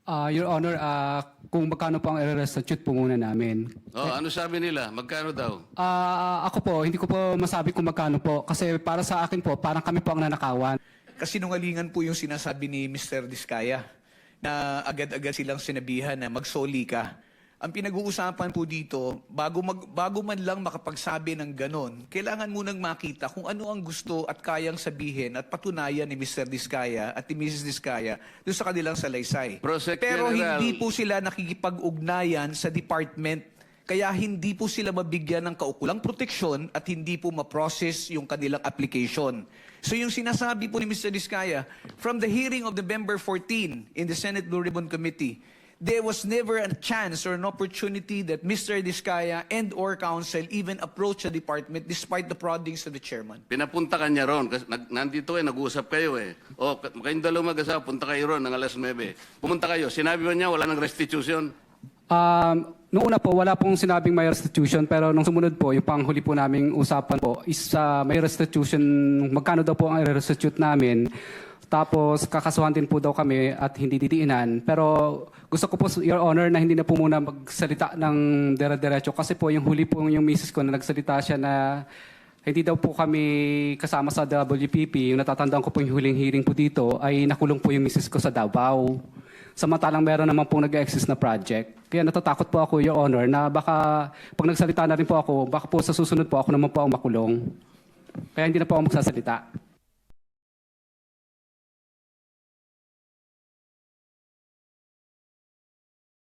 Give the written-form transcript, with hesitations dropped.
Your Honor, kung magkano po ang i-restitute po muna namin. Oh, ano sabi nila? Magkano daw? Ako po, hindi ko po masabi kung magkano po. Kasi para sa akin po, parang kami po ang nanakawan. Kasinungalingan po yung sinasabi ni Mr. Diskaya na agad-agad silang sinabihan na magsoli ka. Ang pinag-uusapan po dito, bago man lang makapagsabi ng ganon, kailangan munang makita kung ano ang gusto at kayang sabihin at patunayan ni Mr. Diskaya at ni Mrs. Diskaya doon sa kanilang salaysay. Prosec Pero General. hindi po sila nakikipag-ugnayan sa department, kaya hindi po sila mabigyan ng kaukulang proteksyon at hindi po ma-process yung kanilang application. So yung sinasabi po ni Mr. Diskaya, from the hearing of November 14 in the Senate Blue Ribbon Committee, there was never a chance or an opportunity that Mr. Diskaya and or counsel even approach the department despite the proddings of the chairman. Pinapunta ka niya ron. Kasi nandito nag-uusap kayo eh. O, kayong dalawang mag-asawa, punta kayo ron ng alas 9. Pumunta kayo. Sinabi ba niya wala ng restitution? Noong una po, wala pong sinabing may restitution, pero nung sumunod po, yung panghuli po naming usapan po is may restitution, magkano daw po ang i-restitute namin. Tapos kakasuhan din po daw kami at hindi didiinan. Pero gusto ko po, Your Honor, na hindi na po muna magsalita ng dire-diretso kasi po yung huli po yung misis ko na nagsalita siya na hindi daw po kami kasama sa WPP. Yung natatandaan ko po yung huling hearing po dito ay nakulong po yung misis ko sa Davao. Samantalang meron naman po nag-exist na project. Kaya natatakot po ako, Your Honor, na baka pag nagsalita na rin po ako, baka po sa susunod po ako naman po ang makulong. Kaya hindi na po ako magsasalita.